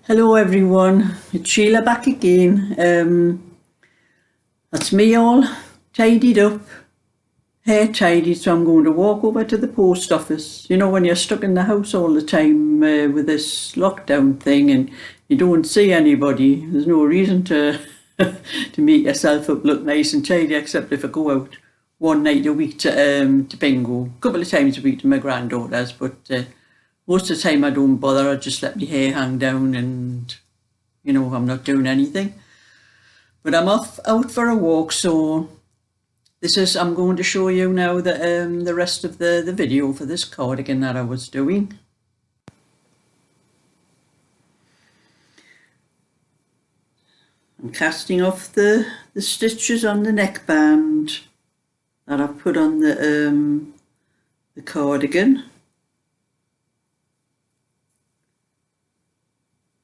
Hello everyone, it's Sheila back again. That's me all tidied up, hair tidied, so I'm going to walk over to the post office. You know, when you're stuck in the house all the time with this lockdown thing and you don't see anybody, there's no reason to to make yourself up look nice and tidy, except if I go out one night a week to bingo, a couple of times a week to my granddaughter's, but most of the time I don't bother. I just let my hair hang down and, you know, I'm not doing anything. But I'm out for a walk, so I'm going to show you now the rest of the video for this cardigan that I was doing. I'm casting off the stitches on the neckband that I've put on the cardigan.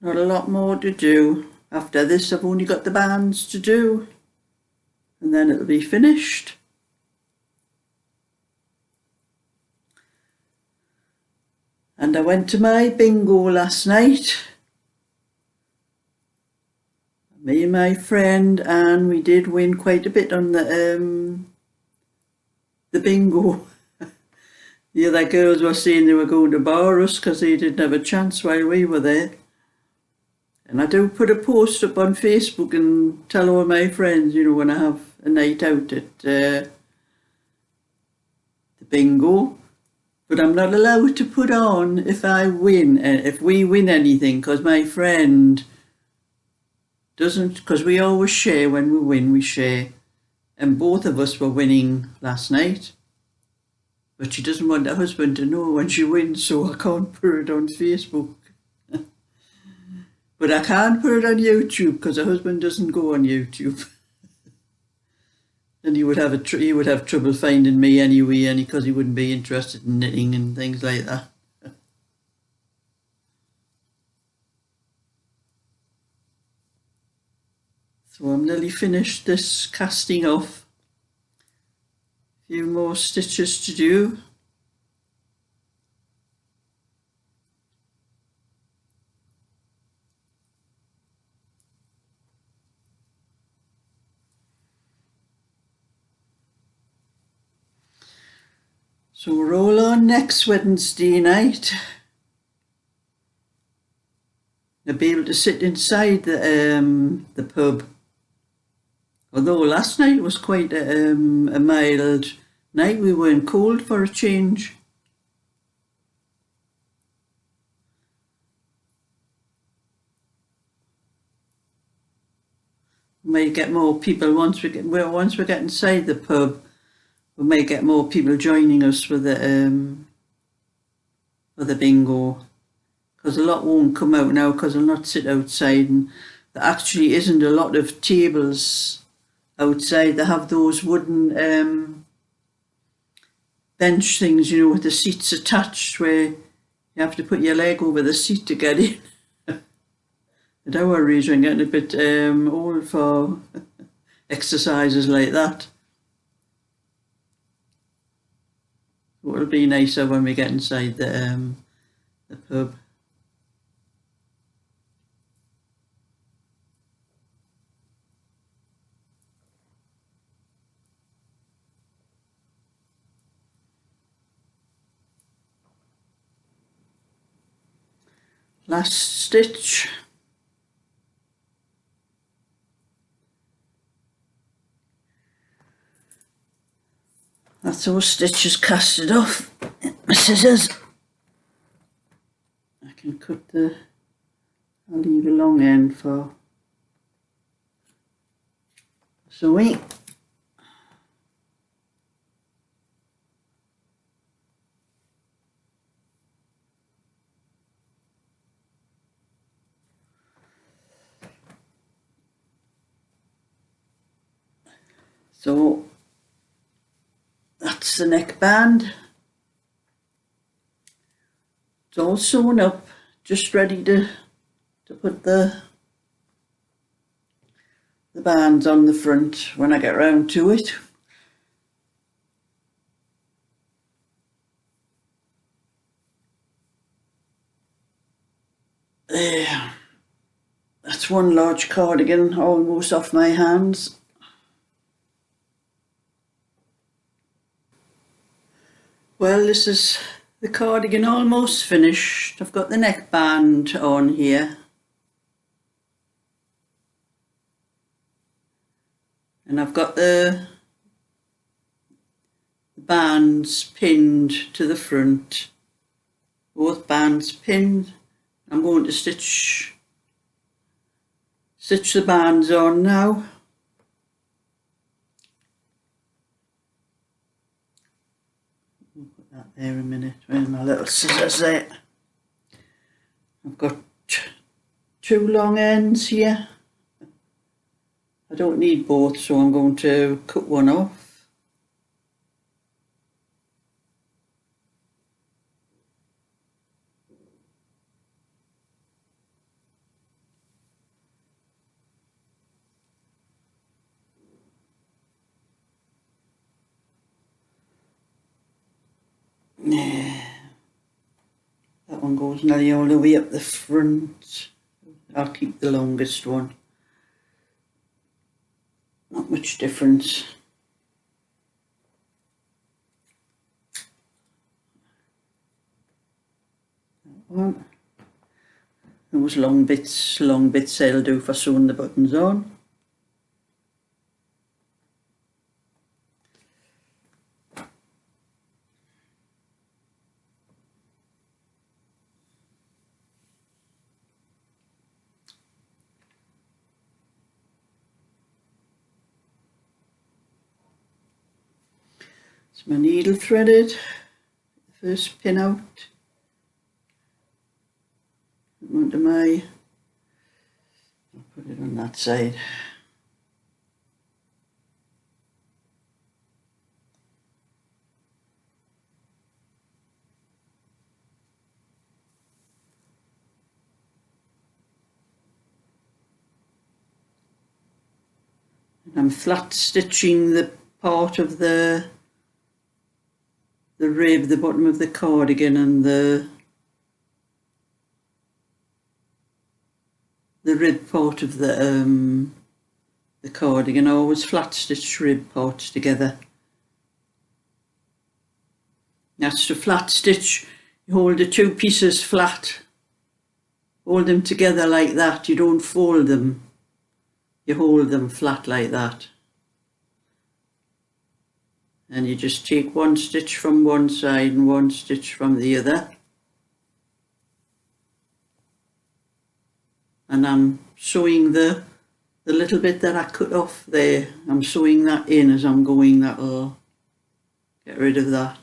Not a lot more to do. After this, I've only got the bands to do, and then it'll be finished. And I went to my bingo last night, me and my friend, and we did win quite a bit on the bingo. The other girls were saying they were going to bar us because they didn't have a chance while we were there. And I do put a post up on Facebook and tell all my friends, you know, when I have a night out at the bingo. But I'm not allowed to put on if I win, if we win anything, because my friend doesn't, because we always share when we win, we share. And both of us were winning last night. But she doesn't want her husband to know when she wins, so I can't put it on Facebook. But I can't put it on YouTube because her husband doesn't go on YouTube. And he would have trouble finding me anyway, because he wouldn't be interested in knitting and things like that. So I'm nearly finished this casting off. A few more stitches to do. So we're all on next Wednesday night. I'll be able to sit inside the pub. Although last night was quite a mild night, we weren't cold for a change. We may get more people once we get inside the pub. We may get more people joining us for the bingo, because a lot won't come out now because they'll not sit outside, and there actually isn't a lot of tables outside. They have those wooden bench things, you know, with the seats attached, where you have to put your leg over the seat to get in. At our age, I'm getting a bit old for exercises like that. It'll be nicer when we get inside the pub. Last stitch. That's all stitches casted off. My scissors. I can cut I'll leave a long end for sewing. So that's the neckband. It's all sewn up, just ready to put the bands on the front when I get round to it. There. That's one large cardigan almost off my hands. Well, this is the cardigan almost finished. I've got the neckband on here. And I've got the bands pinned to the front. Both bands pinned. I'm going to stitch the bands on now. I'll put that there a minute with my little scissors there. I've got two long ends here. I don't need both, so I'm going to cut one off. That one goes nearly all the way up the front. I'll keep the longest one. Not much difference. That one. Those long bits I'll do for sewing the buttons on. It's my needle threaded, first pin out, onto my, I'll put it on that side. And I'm flat stitching the part of the rib, the bottom of the cardigan, and the rib part of the cardigan. I always flat stitch rib parts together. That's to flat stitch. You hold the two pieces flat, hold them together like that. You don't fold them, you hold them flat like that. And you just take one stitch from one side and one stitch from the other. And I'm sewing the little bit that I cut off there. I'm sewing that in as I'm going. That'll get rid of that.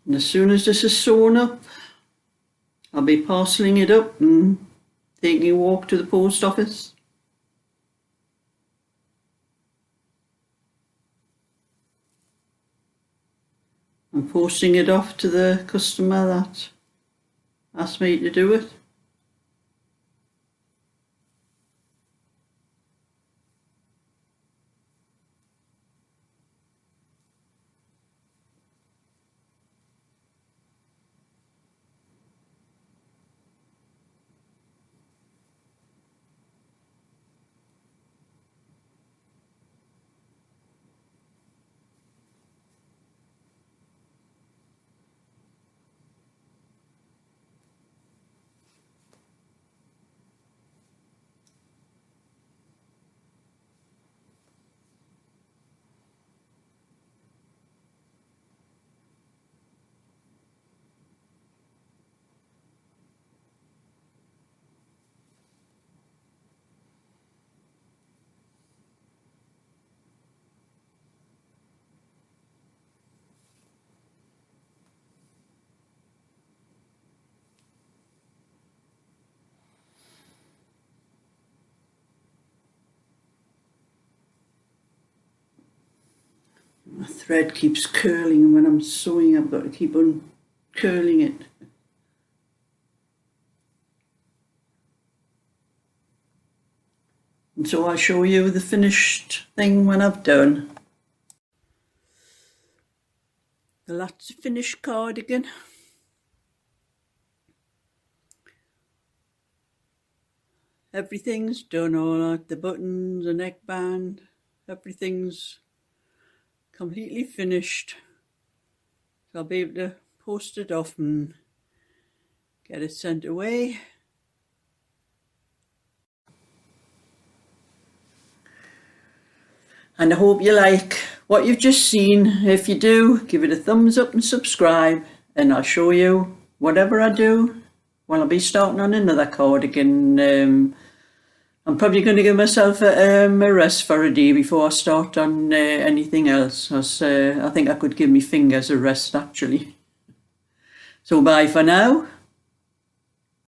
And as soon as this is sewn up, I'll be parceling it up and taking a walk to the post office. I'm posting it off to the customer that asked me to do it. My thread keeps curling when I'm sewing. I've got to keep on curling it. And so I'll show you the finished thing when I've done. That's a finished cardigan. Everything's done, all like the buttons, the neckband, everything's completely finished. So I'll be able to post it off and get it sent away. And I hope you like what you've just seen. If you do, give it a thumbs up and subscribe, and I'll show you whatever I do. Well, I'll be starting on another cardigan. I'm probably going to give myself a rest for a day before I start on anything else. Because I think I could give my fingers a rest actually. So bye for now.